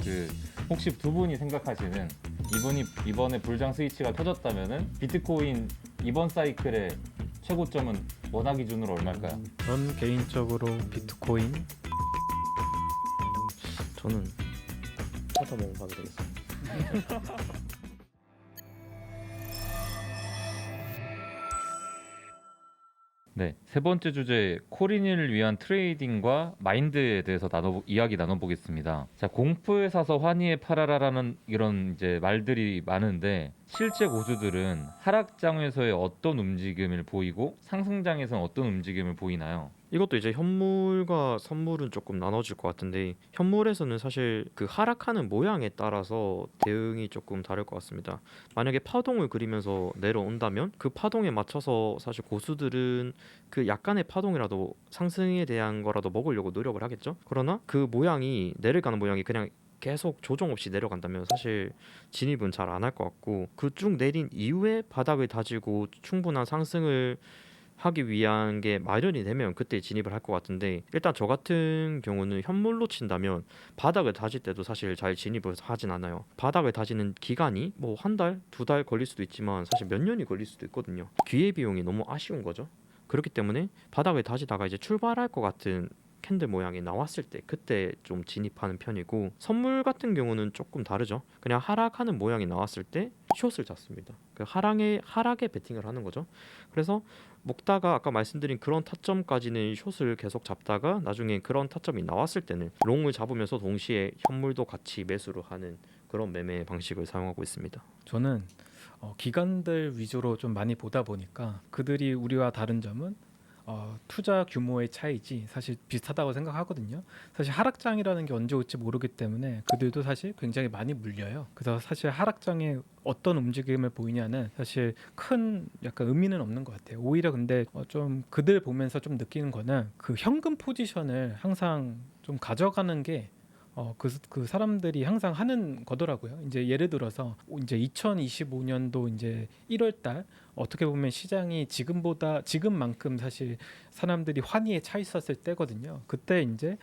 그 혹시 두 분이 생각하시는 이번에 불장 스위치가 터졌다면은 비트코인 이번 사이클의 최고점은 원화 기준으로 얼마일까요? 전 개인적으로 비트코인 저는 찾아보고 가게 되겠습니다. 네, 세 번째 주제 코린을 위한 트레이딩과 마인드에 대해서 이야기 나눠보겠습니다. 자, 공포에 사서 환희에 팔아라라는 이런 이제 말들이 많은데 실제 고수들은 하락장에서의 어떤 움직임을 보이고 상승장에서는 어떤 움직임을 보이나요? 이것도 이제 현물과 선물은 조금 나눠질 것 같은데 현물에서는 사실 그 하락하는 모양에 따라서 대응이 조금 다를 것 같습니다. 만약에 파동을 그리면서 내려온다면 그 파동에 맞춰서 사실 고수들은 그 약간의 파동이라도 상승에 대한 거라도 먹으려고 노력을 하겠죠. 그러나 그 모양이 내려가는 모양이 그냥 계속 조정 없이 내려간다면 사실 진입은 잘 안 할 것 같고 그 쭉 내린 이후에 바닥을 다지고 충분한 상승을 하기 위한 게 마련이 되면 그때 진입을 할 것 같은데 일단 저 같은 경우는 현물로 친다면 바닥을 다질 때도 사실 잘 진입을 하진 않아요. 바닥을 다지는 기간이 뭐 한 달, 두 달 걸릴 수도 있지만 사실 몇 년이 걸릴 수도 있거든요. 기회비용이 너무 아쉬운 거죠. 그렇기 때문에 바닥을 다지다가 이제 출발할 것 같은 캔들 모양이 나왔을 때 그때 좀 진입하는 편이고 선물 같은 경우는 조금 다르죠. 그냥 하락하는 모양이 나왔을 때 숏을 잡습니다. 그 하락에 베팅을 하는 거죠. 그래서 먹다가 아까 말씀드린 그런 타점까지는 숏을 계속 잡다가 나중에 그런 타점이 나왔을 때는 롱을 잡으면서 동시에 현물도 같이 매수를 하는 그런 매매 방식을 사용하고 있습니다. 저는 기관들 위주로 좀 많이 보다 보니까 그들이 우리와 다른 점은 투자 규모의 차이지 사실 비슷하다고 생각하거든요. 사실 하락장이라는 게 언제 올지 모르기 때문에 그들도 사실 굉장히 많이 물려요. 그래서 사실 하락장에 어떤 움직임을 보이냐는 사실 큰 약간 의미는 없는 것 같아요. 오히려 근데 좀 그들 보면서 좀 느끼는 거는 그 현금 포지션을 항상 좀 가져가는 게 그 사람들이 항상 하는 거더라고요. 이제 예를 들어서 이제 2025년도 이제 1월 달 어떻게 보면 시장이 지금만큼 사실 사람들이 환희에 차 있었을 때거든요. 그때 이제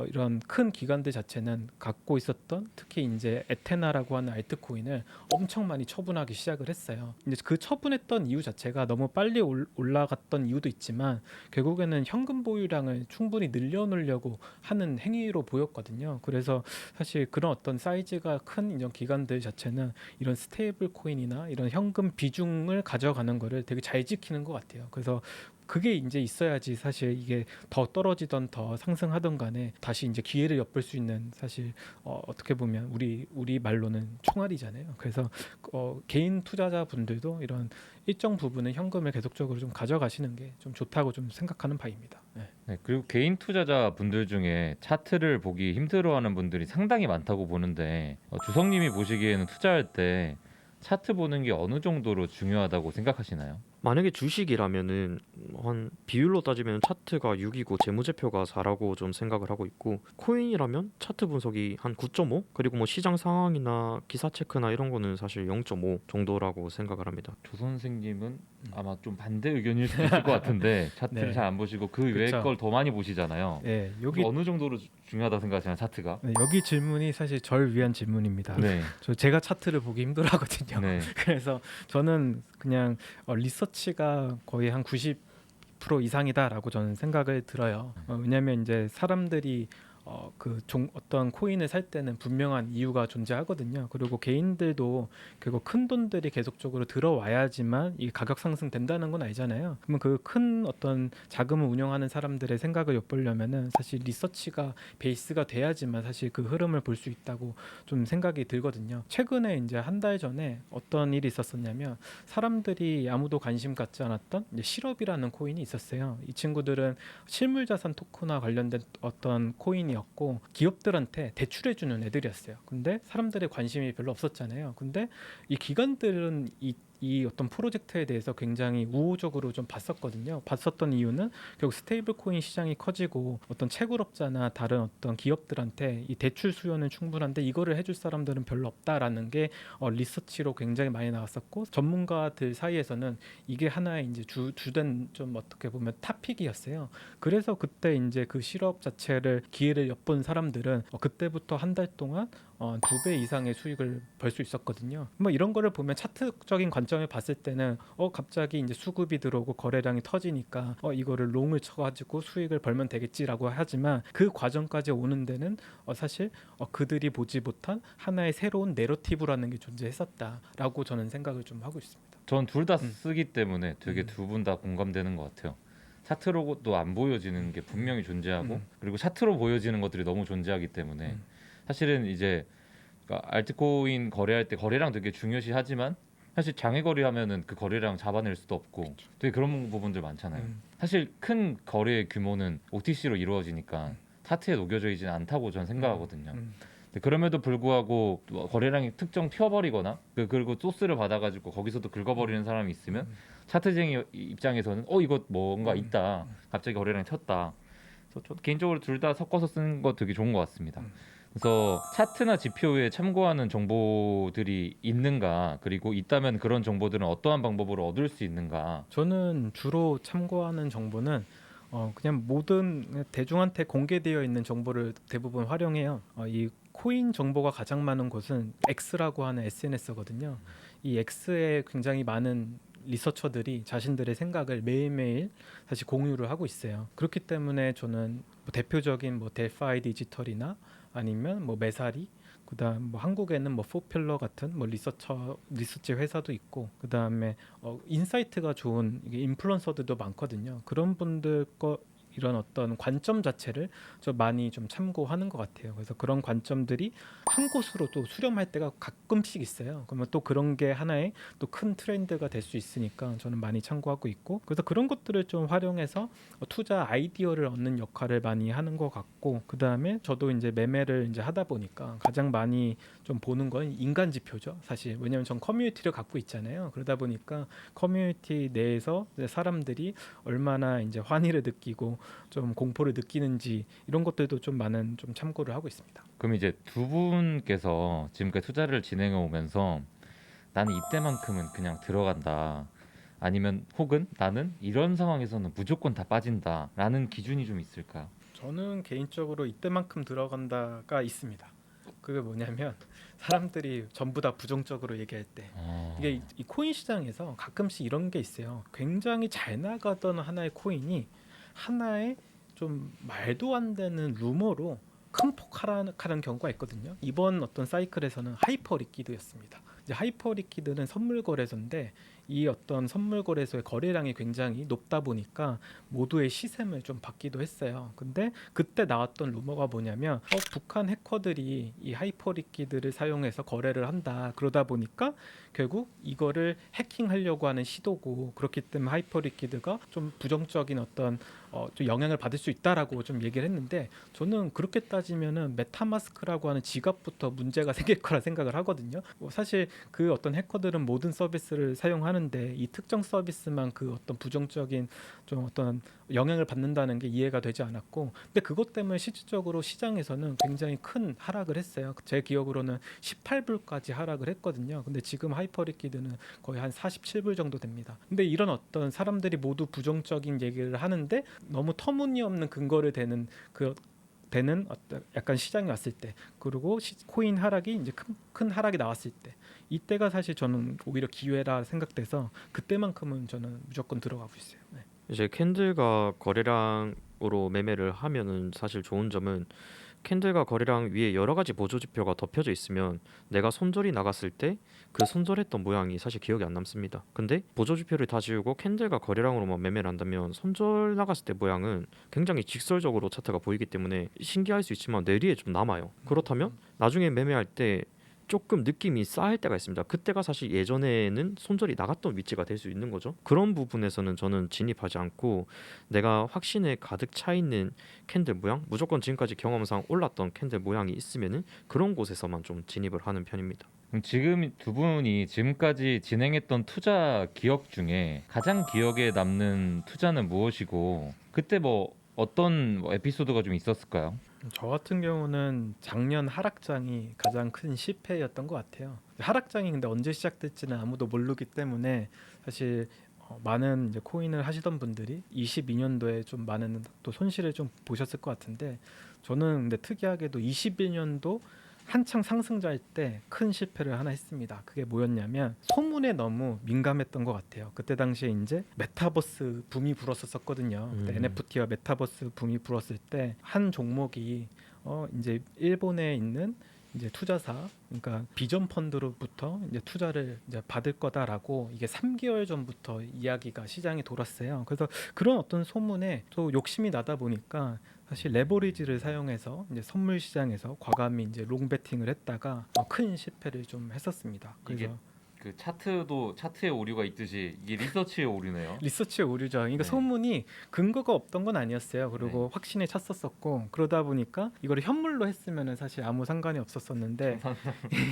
이런 큰 기관들 자체는 갖고 있었던 특히 이제 에테나라고 하는 알트코인을 엄청 많이 처분하기 시작을 했어요. 이제 그 처분했던 이유 자체가 너무 빨리 올라갔던 이유도 있지만 결국에는 현금 보유량을 충분히 늘려놓으려고 하는 행위로 보였거든요. 그래서 사실 그런 어떤 사이즈가 큰 이런 기관들 자체는 이런 스테이블 코인이나 이런 현금 비중을 가져가는 거를 되게 잘 지키는 것 같아요. 그래서 그게 이제 있어야지 사실 이게 더 떨어지던 더 상승하던 간에 다시 이제 기회를 엿볼 수 있는 사실 어떻게 보면 우리 말로는 총알이잖아요. 그래서 개인 투자자 분들도 이런 일정 부분의 현금을 계속적으로 좀 가져가시는 게 좀 좋다고 좀 생각하는 바입니다. 네. 네, 그리고 개인 투자자 분들 중에 차트를 보기 힘들어하는 분들이 상당히 많다고 보는데 주성님이 보시기에는 투자할 때 차트 보는 게 어느 정도로 중요하다고 생각하시나요? 만약에 주식이라면은 한 비율로 따지면 차트가 6이고 재무제표가 4라고 좀 생각을 하고 있고 코인이라면 차트 분석이 한 9.5 그리고 뭐 시장 상황이나 기사 체크나 이런 거는 사실 0.5 정도라고 생각을 합니다. 조 선생님은 아마 좀 반대 의견일 수도 있을 것 같은데 차트를 네. 잘 안 보시고 그 외의 그쵸. 걸 더 많이 보시잖아요. 네, 어느 정도로 중요하다고 생각하시나요, 차트가? 네, 여기 질문이 사실 절 위한 질문입니다. 네. 제가 차트를 보기 힘들어하거든요. 네. 그래서 저는 그냥 리서치가 거의 한 90% 이상이다라고 저는 생각을 들어요. 왜냐하면 이제 사람들이 어떤 코인을 살 때는 분명한 이유가 존재하거든요. 그리고 개인들도 결국 큰 돈들이 계속적으로 들어와야지만 이 가격 상승된다는 건 알잖아요. 그러면 그 큰 어떤 자금을 운영하는 사람들의 생각을 엿보려면은 사실 리서치가 베이스가 돼야지만 사실 그 흐름을 볼 수 있다고 좀 생각이 들거든요. 최근에 이제 한 달 전에 어떤 일이 있었었냐면 사람들이 아무도 관심 갖지 않았던 이제 실업이라는 코인이 있었어요. 이 친구들은 실물자산 토큰화 관련된 어떤 코인이었고 기업들한테 대출해주는 애들이었어요. 근데 사람들의 관심이 별로 없었잖아요. 근데 이 기관들은 이 어떤 프로젝트에 대해서 굉장히 우호적으로 좀 봤었던 이유는 결국 스테이블 코인 시장이 커지고 어떤 채굴업자나 다른 어떤 기업들한테 이 대출 수요는 충분한데 이거를 해줄 사람들은 별로 없다라는 게 리서치로 굉장히 많이 나왔었고 전문가들 사이에서는 이게 하나의 이제 주된 좀 어떻게 보면 탑픽이었어요. 그래서 그때 이제 그 실업 자체를 기회를 엿본 사람들은 그때부터 한 달 동안 2배 이상의 수익을 벌 수 있었거든요. 뭐 이런 거를 보면 차트적인 관점에 봤을 때는 갑자기 이제 수급이 들어오고 거래량이 터지니까 이거를 롱을 쳐가지고 수익을 벌면 되겠지라고 하지만 그 과정까지 오는 데는 사실 그들이 보지 못한 하나의 새로운 내러티브라는 게 존재했었다라고 저는 생각을 좀 하고 있습니다. 전 둘 다 음. 쓰기 때문에 되게 음. 두 분 다 공감되는 것 같아요. 차트로도 안 보여지는 게 분명히 존재하고 그리고 차트로 보여지는 것들이 너무 존재하기 때문에 음. 사실은 이제 그러니까 알트코인 거래할 때 거래량 되게 중요시하지만 사실 장외 거래하면은 그 거래량 잡아낼 수도 없고 되게 그런 부분들 많잖아요. 음. 사실 큰 거래의 규모는 OTC로 이루어지니까 차트에 녹여져 있지는 않다고 저는 생각하거든요. 근데 그럼에도 불구하고 또 거래량이 특정 튀어버리거나 그리고 소스를 받아가지고 거기서도 긁어버리는 사람이 있으면 차트쟁이 입장에서는 이거 뭔가 있다. 갑자기 거래량이 튀었다. 그래서 저 개인적으로 둘 다 섞어서 쓰는 거 되게 좋은 것 같습니다. 그래서 차트나 지표에 참고하는 정보들이 있는가, 그리고 있다면 그런 정보들은 어떠한 방법으로 얻을 수 있는가. 저는 주로 참고하는 정보는 그냥 모든 대중한테 공개되어 있는 정보를 대부분 활용해요. 이 코인 정보가 가장 많은 곳은 X라고 하는 SNS거든요. 이 X에 굉장히 많은 리서처들이 자신들의 생각을 매일매일 사실 공유를 하고 있어요. 그렇기 때문에 저는 뭐 대표적인 뭐 델파이 디지털이나 아니면 뭐 메사리, 그다음 뭐 한국에는 뭐 포퓰러 같은 뭐 리서치 회사도 있고, 그다음에 인사이트가 좋은 이게 인플루언서들도 많거든요. 그런 분들 거 이런 어떤 관점 자체를 좀 많이 좀 참고하는 것 같아요. 그래서 그런 관점들이 한 곳으로 또 수렴할 때가 가끔씩 있어요. 그러면 또 그런 게 하나의 또 큰 트렌드가 될 수 있으니까 저는 많이 참고하고 있고, 그래서 그런 것들을 좀 활용해서 투자 아이디어를 얻는 역할을 많이 하는 것 같고, 그 다음에 저도 이제 매매를 이제 하다 보니까 가장 많이 좀 보는 건 인간 지표죠, 사실. 왜냐하면 전 커뮤니티를 갖고 있잖아요. 그러다 보니까 커뮤니티 내에서 이제 사람들이 얼마나 이제 환희를 느끼고 좀 공포를 느끼는지 이런 것들도 좀 많은 좀 참고를 하고 있습니다. 그럼 이제 두 분께서 지금까지 투자를 진행해 오면서 나는 이때만큼은 그냥 들어간다. 아니면 혹은 나는 이런 상황에서는 무조건 다 빠진다라는 기준이 좀 있을까요? 저는 개인적으로 이때만큼 들어간다가 있습니다. 그게 뭐냐면 사람들이 전부 다 부정적으로 얘기할 때, 이게 이 코인 시장에서 가끔씩 이런 게 있어요. 굉장히 잘 나가던 하나의 코인이 하나의 좀 말도 안 되는 루머로 큰 폭발하는 경우가 있거든요. 이번 어떤 사이클에서는 하이퍼 리퀴드였습니다. 이제 하이퍼 리퀴드는 선물 거래소인데 이 어떤 선물 거래소의 거래량이 굉장히 높다 보니까 모두의 시샘을 좀 받기도 했어요. 근데 그때 나왔던 루머가 뭐냐면 북한 해커들이 이 하이퍼 리퀴드를 사용해서 거래를 한다. 그러다 보니까 결국 이거를 해킹하려고 하는 시도고, 그렇기 때문에 하이퍼 리퀴드가 좀 부정적인 어떤 좀 영향을 받을 수 있다라고 좀 얘기를 했는데, 저는 그렇게 따지면은 메타마스크라고 하는 지갑부터 문제가 생길 거라 생각을 하거든요. 사실 그 어떤 해커들은 모든 서비스를 사용하는데 이 특정 서비스만 그 어떤 부정적인 좀 어떤 영향을 받는다는 게 이해가 되지 않았고, 근데 그것 때문에 실질적으로 시장에서는 굉장히 큰 하락을 했어요. 제 기억으로는 18불까지 하락을 했거든요. 근데 지금 하이퍼리퀴드는 거의 한 47불 정도 됩니다. 근데 이런 어떤 사람들이 모두 부정적인 얘기를 하는데 너무 터무니없는 근거를 대는 어떤 약간 시장이 왔을 때, 그리고 코인 하락이 이제 큰 하락이 나왔을 때, 이때가 사실 저는 오히려 기회라 생각돼서 그때만큼은 저는 무조건 들어가고 있어요. 네. 이제 캔들과 거래량으로 매매를 하면은 사실 좋은 점은 캔들과 거래량 위에 여러 가지 보조 지표가 덮여져 있으면 내가 손절이 나갔을 때 그 손절했던 모양이 사실 기억이 안 남습니다. 근데 보조 지표를 다 지우고 캔들과 거래량으로만 매매를 한다면 손절 나갔을 때 모양은 굉장히 직설적으로 차트가 보이기 때문에 신기할 수 있지만 뇌리에 좀 남아요. 그렇다면 나중에 매매할 때 조금 느낌이 쌓일 때가 있습니다. 그때가 사실 예전에는 손절이 나갔던 위치가 될 수 있는 거죠. 그런 부분에서는 저는 진입하지 않고 내가 확신에 가득 차 있는 캔들 모양, 무조건 지금까지 경험상 올랐던 캔들 모양이 있으면은 그런 곳에서만 좀 진입을 하는 편입니다. 그럼 지금 두 분이 지금까지 진행했던 투자 기억 중에 가장 기억에 남는 투자는 무엇이고 그때 뭐 어떤 에피소드가 좀 있었을까요? 저 같은 경우는 작년 하락장이 가장 큰 실패였던 것 같아요. 하락장이 근데 언제 시작될지는 아무도 모르기 때문에 사실 많은 이제 코인을 하시던 분들이 22년도에 좀 많은 또 손실을 좀 보셨을 것 같은데, 저는 근데 특이하게도 21년도 한창 상승자일 때 큰 실패를 하나 했습니다. 그게 뭐였냐면 소문에 너무 민감했던 것 같아요. 그때 당시에 이제 메타버스 붐이 불었었거든요. 그때 NFT와 메타버스 붐이 불었을 때 한 종목이 이제 일본에 있는 이제 투자사, 그러니까 비전 펀드로부터 이제 투자를 이제 받을 거다라고 이게 3개월 전부터 이야기가 시장에 돌았어요. 그래서 그런 어떤 소문에 또 욕심이 나다 보니까 사실 레버리지를 사용해서 이제 선물 시장에서 과감히 이제 롱베팅을 했다가 큰 실패를 좀 했었습니다. 그래서 이게 그 차트에 오류가 있듯이 이게 리서치에 오류네요. 리서치의 오류죠. 그러니까 네. 소문이 근거가 없던 건 아니었어요. 그리고 확신에 찼었었고 그러다 보니까 이거를 현물로 했으면은 사실 아무 상관이 없었었는데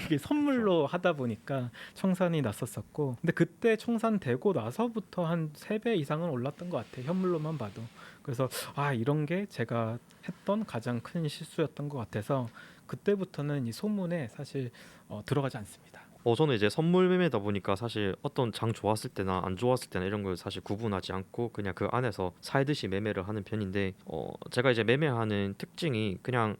이게 선물로 하다 보니까 청산이 났었었고 근데 그때 청산되고 나서부터 한 3배 이상은 올랐던 것 같아요. 현물로만 봐도. 그래서 이런 게 제가 했던 가장 큰 실수였던 것 같아서 그때부터는 이 소문에 사실 들어가지 않습니다. 저는 이제 선물 매매다 보니까 사실 어떤 장 좋았을 때나 안 좋았을 때나 이런 걸 사실 구분하지 않고 그냥 그 안에서 살듯이 매매를 하는 편인데 제가 이제 매매하는 특징이 그냥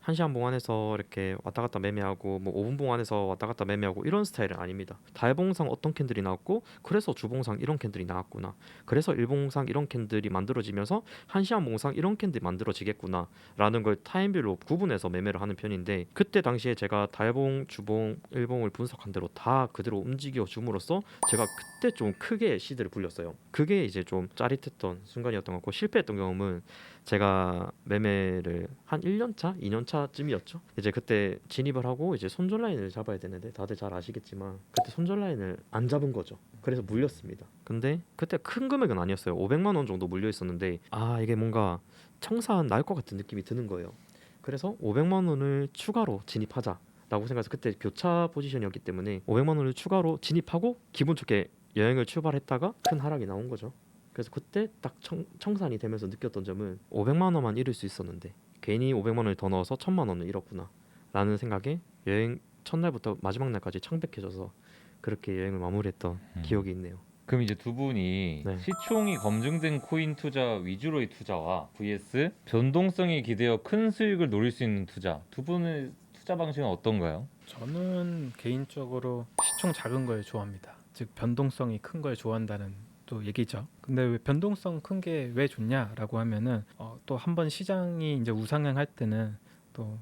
1시간 봉안에서 이렇게 왔다 갔다 매매하고 뭐 5분 봉안에서 왔다 갔다 매매하고 이런 스타일은 아닙니다. 달봉상 어떤 캔들이 나왔고 그래서 주봉상 이런 캔들이 나왔구나. 그래서 일봉상 이런 캔들이 만들어지면서 1시간 봉상 이런 캔들이 만들어지겠구나 라는 걸 타임별로 구분해서 매매를 하는 편인데 그때 당시에 제가 달봉, 주봉, 일봉을 분석한 대로 다 그대로 움직여 줌으로써 제가 그때 좀 크게 시드를 불렸어요. 그게 이제 좀 짜릿했던 순간이었던 것 같고 실패했던 경험은 제가 매매를 한 1년 차, 2년 차쯤이었죠. 이제 그때 진입을 하고 이제 손절 라인을 잡아야 되는데 다들 잘 아시겠지만 그때 손절 라인을 안 잡은 거죠. 그래서 물렸습니다. 근데 그때 큰 금액은 아니었어요. 500만 원 정도 물려 있었는데 이게 뭔가 청산 날 것 같은 느낌이 드는 거예요. 그래서 500만 원을 추가로 진입하자라고 생각해서 그때 교차 포지션이었기 때문에 500만 원을 추가로 진입하고 기분 좋게 여행을 출발했다가 큰 하락이 나온 거죠. 그래서 그때 딱 청산이 되면서 느꼈던 점은 500만 원만 잃을 수 있었는데 괜히 500만 원을 더 넣어서 1000만 원을 잃었구나 라는 생각에 여행 첫날부터 마지막 날까지 창백해져서 그렇게 여행을 마무리했던 기억이 있네요. 그럼 이제 두 분이 네. 시총이 검증된 코인 투자 위주로의 투자와 vs 변동성이 기대어 큰 수익을 노릴 수 있는 투자, 두 분의 투자 방식은 어떤가요? 저는 개인적으로 시총 작은 걸 좋아합니다. 즉 변동성이 큰 걸 좋아한다는 또 얘기죠. 근데 왜 변동성 큰 게 왜 좋냐라고 하면은 또 한번 시장이 이제 우상향할 때는 또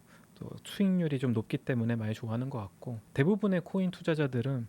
수익률이 좀 높기 때문에 많이 좋아하는 것 같고 대부분의 코인 투자자들은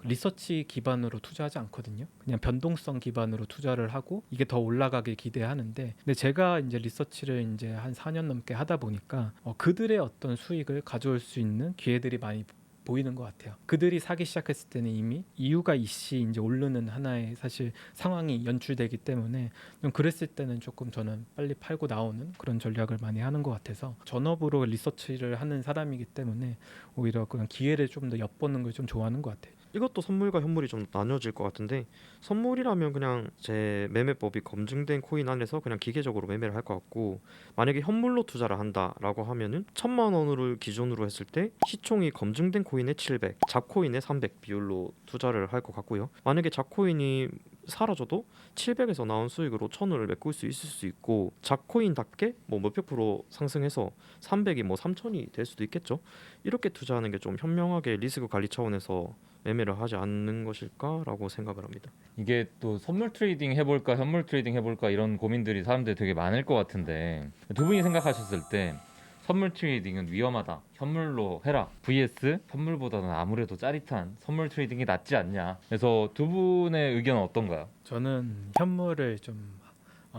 리서치 기반으로 투자하지 않거든요. 그냥 변동성 기반으로 투자를 하고 이게 더 올라가길 기대하는데, 근데 제가 이제 리서치를 이제 한 4년 넘게 하다 보니까 그들의 어떤 수익을 가져올 수 있는 기회들이 많이 보이는 것 같아요. 그들이 사기 시작했을 때는 이미 이유가 이씨 이제 오르는 하나의 사실 상황이 연출되기 때문에 좀 그랬을 때는 조금 저는 빨리 팔고 나오는 그런 전략을 많이 하는 것 같아서 전업으로 리서치를 하는 사람이기 때문에 오히려 그런 기회를 좀 더 엿보는 걸 좀 좋아하는 것 같아요. 이것도 선물과 현물이 좀 나뉘어질 것 같은데 선물이라면 그냥 제 매매법이 검증된 코인 안에서 그냥 기계적으로 매매를 할 것 같고 만약에 현물로 투자를 한다라고 하면은 1000만 원을 기준으로 했을 때 시총이 검증된 코인의 700, 잡코인의 300 비율로 투자를 할 것 같고요. 만약에 잡코인이 사라져도 700에서 나온 수익으로 1000원을 메꿀 수 있을 수 있고 잡코인답게 뭐 몇백 프로 상승해서 300이 뭐 3000이 될 수도 있겠죠. 이렇게 투자하는 게 좀 현명하게 리스크 관리 차원에서 매매를 하지 않는 것일까라고 생각을 합니다. 이게 또 선물 트레이딩 해볼까 현물 트레이딩 해볼까 이런 고민들이 사람들이 되게 많을 것 같은데 두 분이 생각하셨을 때 선물 트레이딩은 위험하다, 현물로 해라 vs 현물보다는 아무래도 짜릿한 선물 트레이딩이 낫지 않냐, 그래서 두 분의 의견은 어떤가요? 저는 현물을 좀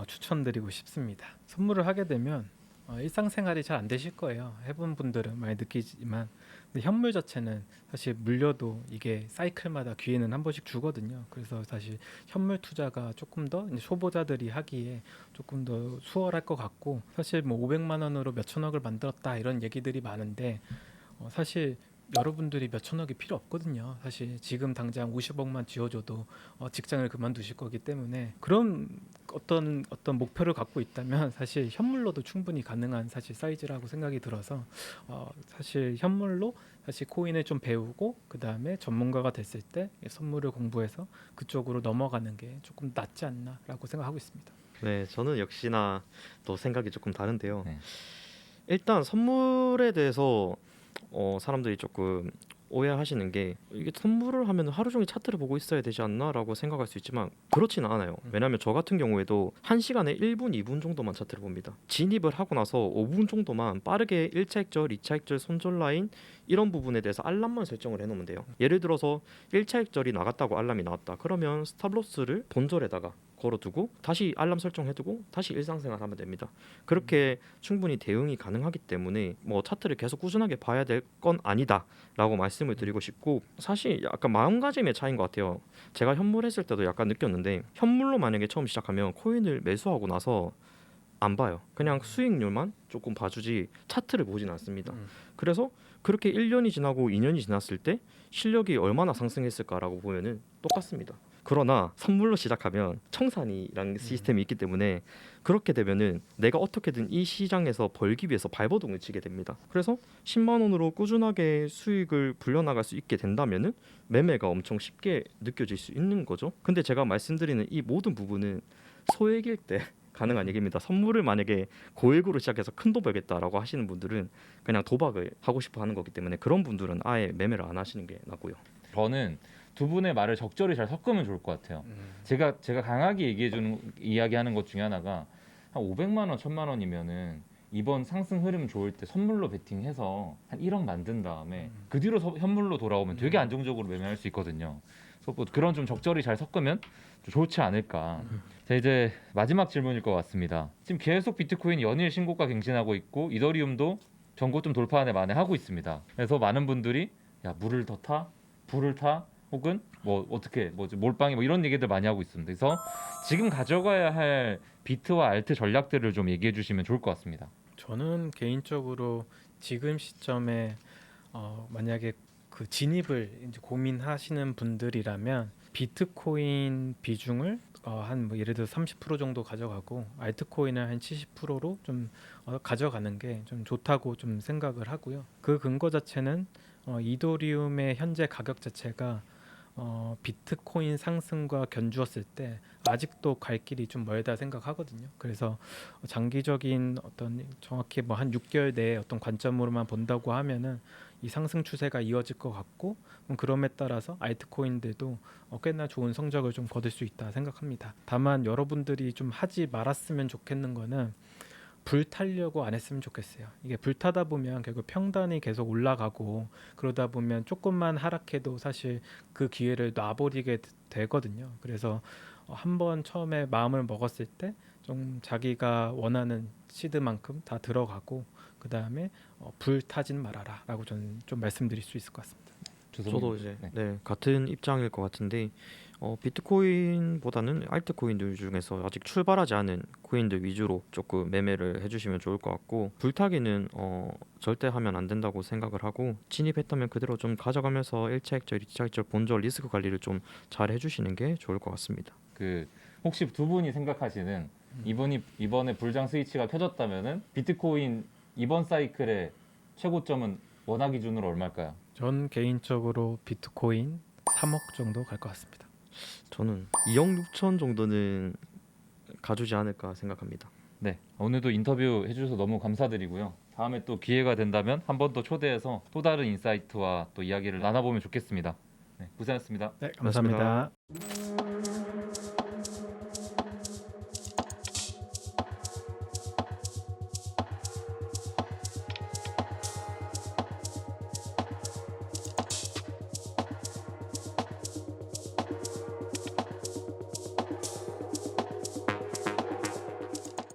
추천드리고 싶습니다. 선물을 하게 되면 일상생활이 잘 안 되실 거예요. 해본 분들은 많이 느끼지만, 근데 현물 자체는 사실 물려도 이게 사이클마다 기회는 한 번씩 주거든요. 그래서 사실 현물 투자가 조금 더 이제 초보자들이 하기에 조금 더 수월할 것 같고, 사실 뭐 500만 원으로 몇 천억을 만들었다 이런 얘기들이 많은데 사실 여러분들이 몇 천억이 필요 없거든요. 사실 지금 당장 50억만 쥐어줘도 직장을 그만두실 거기 때문에 그런 어떤 목표를 갖고 있다면 사실 현물로도 충분히 가능한 사실 사이즈라고 생각이 들어서 사실 현물로 사실 코인을 좀 배우고 그 다음에 전문가가 됐을 때 선물을 공부해서 그쪽으로 넘어가는 게 조금 낫지 않나라고 생각하고 있습니다. 네, 저는 역시나 또 생각이 조금 다른데요. 네. 일단 선물에 대해서 사람들이 조금 오해하시는 게 이게 선물을 하면 하루 종일 차트를 보고 있어야 되지 않나라고 생각할 수 있지만 그렇지는 않아요. 왜냐하면 저 같은 경우에도 1시간에 1분, 2분 정도만 차트를 봅니다. 진입을 하고 나서 5분 정도만 빠르게 1차 액절, 2차 액절, 손절 라인 이런 부분에 대해서 알람만 설정을 해놓으면 돼요. 예를 들어서 1차 액절이 나갔다고 알람이 나왔다. 그러면 스탑로스를 본절에다가 걸어두고 다시 알람 설정해두고 다시 일상생활하면 됩니다. 그렇게 충분히 대응이 가능하기 때문에 뭐 차트를 계속 꾸준하게 봐야 될 건 아니다라고 말씀을 드리고 싶고 사실 약간 마음가짐의 차이인 것 같아요. 제가 현물했을 때도 약간 느꼈는데 현물로 만약에 처음 시작하면 코인을 매수하고 나서 안 봐요. 그냥 수익률만 조금 봐주지 차트를 보진 않습니다. 그래서 그렇게 1년이 지나고 2년이 지났을 때 실력이 얼마나 상승했을까라고 보면은 똑같습니다. 그러나 선물로 시작하면 청산이라는 시스템이 있기 때문에 그렇게 되면은 내가 어떻게든 이 시장에서 벌기 위해서 발버둥을 치게 됩니다. 그래서 10만 원으로 꾸준하게 수익을 불려나갈 수 있게 된다면은 매매가 엄청 쉽게 느껴질 수 있는 거죠. 근데 제가 말씀드리는 이 모든 부분은 소액일 때 가능한 얘기입니다. 선물을 만약에 고액으로 시작해서 큰 도박했다라고 하시는 분들은 그냥 도박을 하고 싶어 하는 거기 때문에 그런 분들은 아예 매매를 안 하시는 게 낫고요. 저는 두 분의 말을 적절히 잘 섞으면 좋을 것 같아요. 제가 강하게 얘기해주는 이야기하는 것 중에 하나가 한 500만 원, 1000만 원이면은 이번 상승 흐름 좋을 때 선물로 베팅해서 한 1억 만든 다음에 그 뒤로 현물로 돌아오면 되게 안정적으로 매매할 수 있거든요. 그래서 뭐 그런 좀 적절히 잘 섞으면 좀 좋지 않을까. 자, 이제 마지막 질문일 것 같습니다. 지금 계속 비트코인이 연일 신고가 갱신하고 있고 이더리움도 전고점 돌파하네 만에 하고 있습니다. 그래서 많은 분들이 야 물을 더 타, 불을 타, 혹은 뭐 어떻게 뭐지 몰빵이 뭐 이런 얘기들 많이 하고 있습니다. 그래서 지금 가져가야 할 비트와 알트 전략들을 좀 얘기해 주시면 좋을 것 같습니다. 저는 개인적으로 지금 시점에 만약에 그 진입을 이제 고민하시는 분들이라면 비트코인 비중을 한 뭐 예를 들어 30% 정도 가져가고 알트코인을 한 70%로 좀 가져가는 게 좀 좋다고 좀 생각을 하고요. 그 근거 자체는 이더리움의 현재 가격 자체가 비트코인 상승과 견주었을 때 아직도 갈 길이 좀 멀다 생각하거든요. 그래서 장기적인 어떤 정확히 뭐 한 6개월 내에 어떤 관점으로만 본다고 하면은 이 상승 추세가 이어질 것 같고 그럼에 따라서 알트코인들도 꽤나 좋은 성적을 좀 거둘 수 있다 생각합니다. 다만 여러분들이 좀 하지 말았으면 좋겠는 거는 불 타려고 안 했으면 좋겠어요. 이게 불 타다 보면 결국 평단이 계속 올라가고 그러다 보면 조금만 하락해도 사실 그 기회를 놔버리게 되거든요. 그래서 한번 처음에 마음을 먹었을 때 좀 자기가 원하는 시드만큼 다 들어가고 그 다음에 불 타진 말아라라고 저는 좀 말씀드릴 수 있을 것 같습니다. 저도 이제 네. 같은 입장일 것 같은데 비트코인보다는 알트코인들 중에서 아직 출발하지 않은 코인들 위주로 조금 매매를 해주시면 좋을 것 같고 불타기는 절대 하면 안 된다고 생각을 하고 진입했다면 그대로 좀 가져가면서 1차 액절, 2차 액절, 본절 리스크 관리를 좀 잘 해주시는 게 좋을 것 같습니다. 그 혹시 두 분이 생각하시는 이번에 불장 스위치가 켜졌다면은 비트코인 이번 사이클의 최고점은 원화 기준으로 얼마일까요? 전 개인적으로 비트코인 3억 정도 갈 것 같습니다. 저는 2억 6천 정도는 가주지 않을까 생각합니다. 네, 오늘도 인터뷰 해주셔서 너무 감사드리고요. 다음에 또 기회가 된다면 한 번 더 초대해서 또 다른 인사이트와 또 이야기를 나눠보면 좋겠습니다. 네, 고생하셨습니다. 네, 감사합니다. 고맙습니다.